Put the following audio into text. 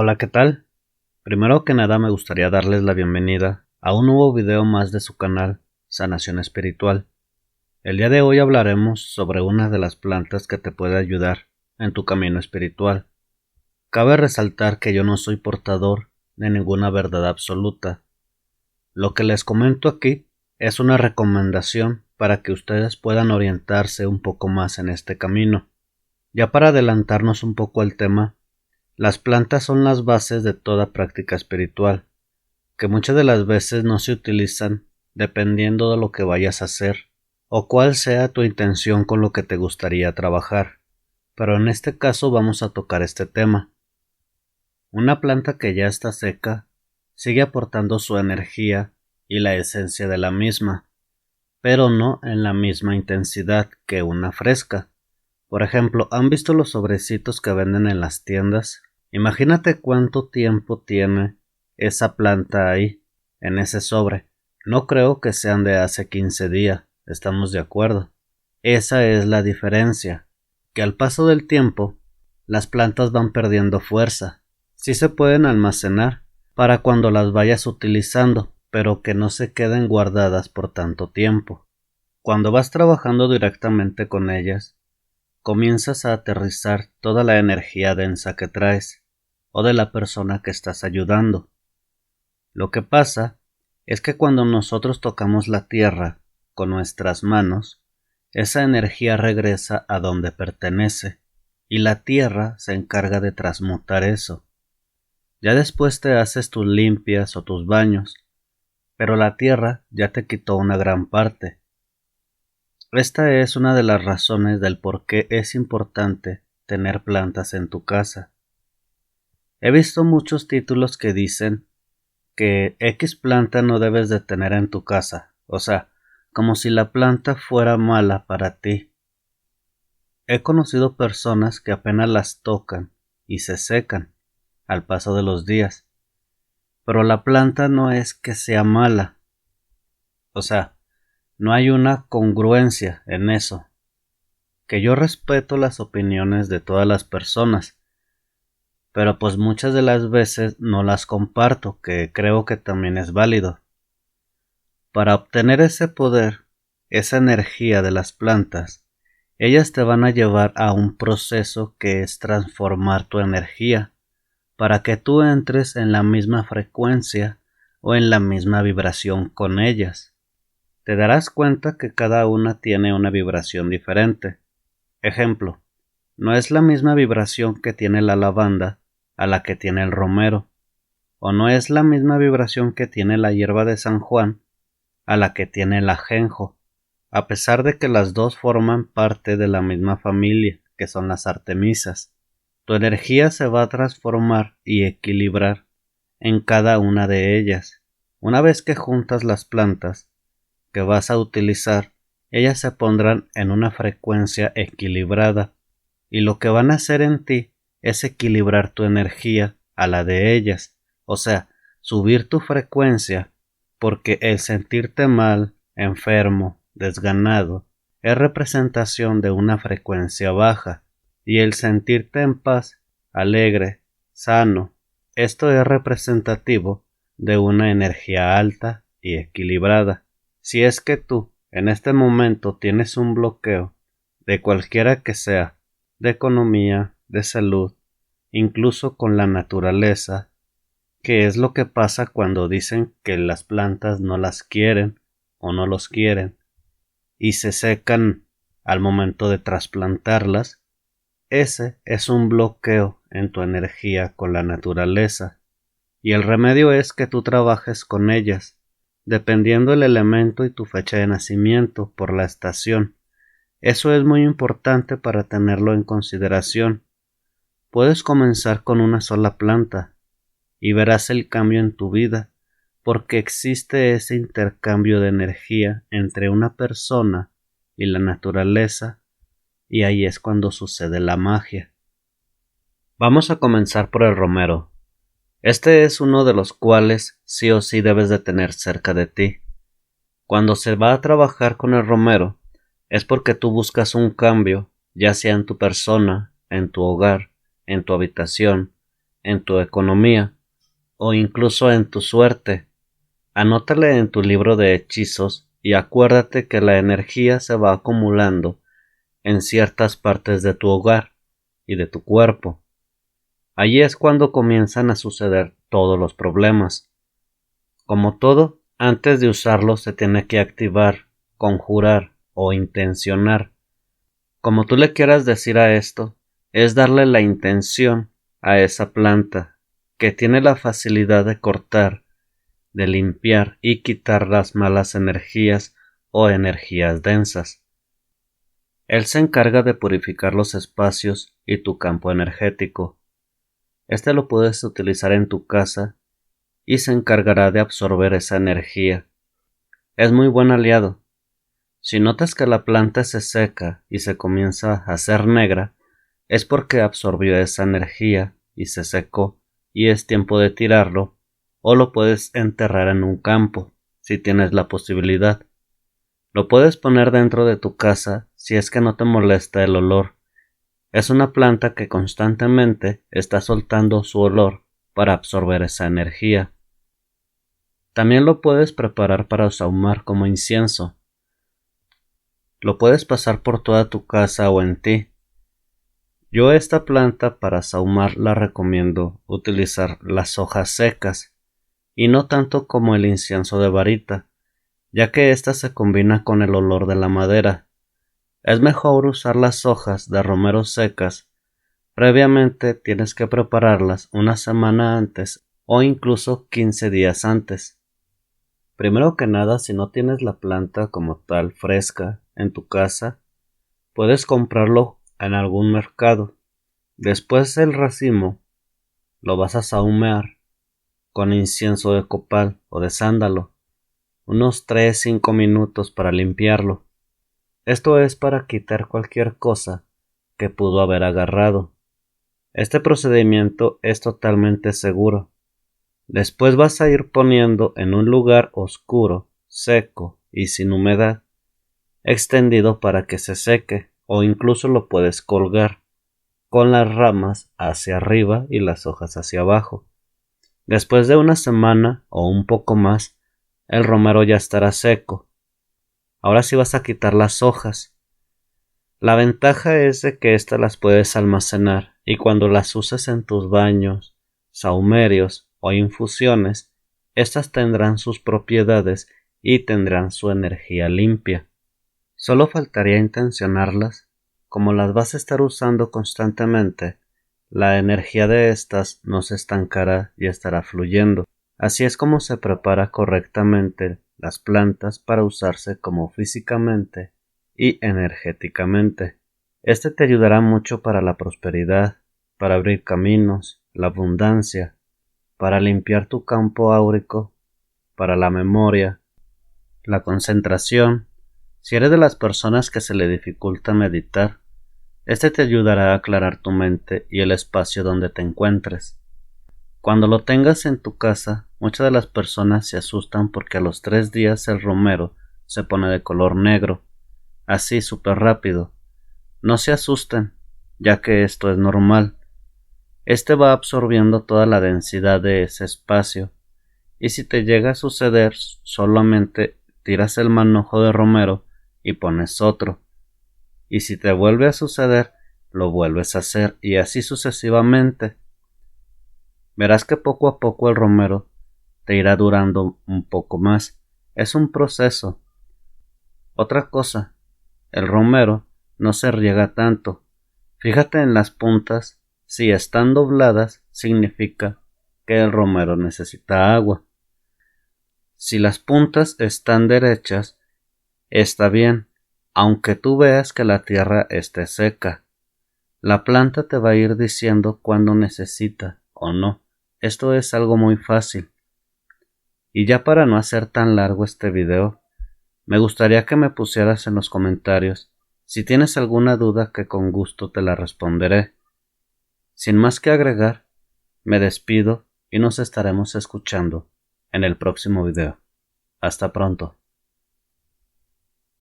Hola, ¿qué tal? Primero que nada me gustaría darles la bienvenida a un nuevo video más de su canal Sanación Espiritual. El día de hoy hablaremos sobre una de las plantas que te puede ayudar en tu camino espiritual. Cabe resaltar que yo no soy portador de ninguna verdad absoluta. Lo que les comento aquí es una recomendación para que ustedes puedan orientarse un poco más en este camino. Ya para adelantarnos un poco al tema, las plantas son las bases de toda práctica espiritual, que muchas de las veces no se utilizan dependiendo de lo que vayas a hacer o cuál sea tu intención con lo que te gustaría trabajar. Pero en este caso vamos a tocar este tema. Una planta que ya está seca sigue aportando su energía y la esencia de la misma, pero no en la misma intensidad que una fresca. Por ejemplo, ¿han visto los sobrecitos que venden en las tiendas? Imagínate cuánto tiempo tiene esa planta ahí, en ese sobre. No creo que sean de hace 15 días, estamos de acuerdo. Esa es la diferencia, que al paso del tiempo, las plantas van perdiendo fuerza. Sí se pueden almacenar para cuando las vayas utilizando, pero que no se queden guardadas por tanto tiempo. Cuando vas trabajando directamente con ellas, comienzas a aterrizar toda la energía densa que traes o de la persona que estás ayudando. Lo que pasa es que cuando nosotros tocamos la tierra con nuestras manos, esa energía regresa a donde pertenece y la tierra se encarga de transmutar eso. Ya después te haces tus limpias o tus baños, pero la tierra ya te quitó una gran parte. Esta es una de las razones del por qué es importante tener plantas en tu casa. He visto muchos títulos que dicen que X planta no debes de tener en tu casa, o sea, como si la planta fuera mala para ti. He conocido personas que apenas las tocan y se secan al paso de los días, pero la planta no es que sea mala, o sea, no hay una congruencia en eso. Que yo respeto las opiniones de todas las personas, pero pues muchas de las veces no las comparto, que creo que también es válido. Para obtener ese poder, esa energía de las plantas, ellas te van a llevar a un proceso que es transformar tu energía, para que tú entres en la misma frecuencia o en la misma vibración con ellas. Te darás cuenta que cada una tiene una vibración diferente. Ejemplo, no es la misma vibración que tiene la lavanda a la que tiene el romero, o no es la misma vibración que tiene la hierba de San Juan a la que tiene el ajenjo, a pesar de que las dos forman parte de la misma familia, que son las artemisas. Tu energía se va a transformar y equilibrar en cada una de ellas. Una vez que juntas las plantas que vas a utilizar, ellas se pondrán en una frecuencia equilibrada, y lo que van a hacer en ti es equilibrar tu energía a la de ellas, o sea, subir tu frecuencia, porque el sentirte mal, enfermo, desganado, es representación de una frecuencia baja, y el sentirte en paz, alegre, sano, esto es representativo de una energía alta y equilibrada. Si es que tú en este momento tienes un bloqueo, de cualquiera que sea, de economía, de salud, incluso con la naturaleza, que es lo que pasa cuando dicen que las plantas no las quieren o no los quieren y se secan al momento de trasplantarlas, ese es un bloqueo en tu energía con la naturaleza, y el remedio es que tú trabajes con ellas, dependiendo el elemento y tu fecha de nacimiento por la estación. Eso es muy importante para tenerlo en consideración. Puedes comenzar con una sola planta y verás el cambio en tu vida, porque existe ese intercambio de energía entre una persona y la naturaleza, y ahí es cuando sucede la magia. Vamos a comenzar por el romero. Este es uno de los cuales sí o sí debes de tener cerca de ti. Cuando se va a trabajar con el romero, es porque tú buscas un cambio, ya sea en tu persona, en tu hogar, en tu habitación, en tu economía o incluso en tu suerte. Anótale en tu libro de hechizos y acuérdate que la energía se va acumulando en ciertas partes de tu hogar y de tu cuerpo. Allí es cuando comienzan a suceder todos los problemas. Como todo, antes de usarlo se tiene que activar, conjurar o intencionar. Como tú le quieras decir a esto, es darle la intención a esa planta, que tiene la facilidad de cortar, de limpiar y quitar las malas energías o energías densas. Él se encarga de purificar los espacios y tu campo energético. Este lo puedes utilizar en tu casa y se encargará de absorber esa energía. Es muy buen aliado. Si notas que la planta se seca y se comienza a hacer negra, es porque absorbió esa energía y se secó y es tiempo de tirarlo, o lo puedes enterrar en un campo, si tienes la posibilidad. Lo puedes poner dentro de tu casa si es que no te molesta el olor. Es una planta que constantemente está soltando su olor para absorber esa energía. También lo puedes preparar para sahumar como incienso. Lo puedes pasar por toda tu casa o en ti. Yo esta planta para sahumar la recomiendo utilizar las hojas secas y no tanto como el incienso de varita, ya que ésta se combina con el olor de la madera. Es mejor usar las hojas de romero secas. Previamente tienes que prepararlas una semana antes o incluso 15 días antes. Primero que nada, si no tienes la planta como tal fresca en tu casa, puedes comprarlo en algún mercado. Después el racimo lo vas a sahumear con incienso de copal o de sándalo, unos 3-5 minutos para limpiarlo. Esto es para quitar cualquier cosa que pudo haber agarrado. Este procedimiento es totalmente seguro. Después vas a ir poniendo en un lugar oscuro, seco y sin humedad, extendido para que se seque, o incluso lo puedes colgar con las ramas hacia arriba y las hojas hacia abajo. Después de una semana o un poco más, el romero ya estará seco. Ahora sí vas a quitar las hojas. La ventaja es de que estas las puedes almacenar y cuando las uses en tus baños, sahumerios o infusiones, estas tendrán sus propiedades y tendrán su energía limpia. Solo faltaría intencionarlas. Como las vas a estar usando constantemente, la energía de estas no se estancará y estará fluyendo. Así es como se prepara correctamente las plantas para usarse como físicamente y energéticamente. Este te ayudará mucho para la prosperidad, para abrir caminos, la abundancia, para limpiar tu campo áurico, para la memoria, la concentración. Si eres de las personas que se le dificulta meditar, este te ayudará a aclarar tu mente y el espacio donde te encuentres. Cuando lo tengas en tu casa, muchas de las personas se asustan porque a los 3 días el romero se pone de color negro, así súper rápido. No se asusten, ya que esto es normal. Este va absorbiendo toda la densidad de ese espacio, y si te llega a suceder, solamente tiras el manojo de romero y pones otro. Y si te vuelve a suceder, lo vuelves a hacer y así sucesivamente. Verás que poco a poco el romero te irá durando un poco más. Es un proceso. Otra cosa, el romero no se riega tanto. Fíjate en las puntas. Si están dobladas, significa que el romero necesita agua. Si las puntas están derechas, está bien, aunque tú veas que la tierra esté seca. La planta te va a ir diciendo cuándo necesita o no. Esto es algo muy fácil. Y ya para no hacer tan largo este video, me gustaría que me pusieras en los comentarios si tienes alguna duda que con gusto te la responderé. Sin más que agregar, me despido y nos estaremos escuchando en el próximo video. Hasta pronto.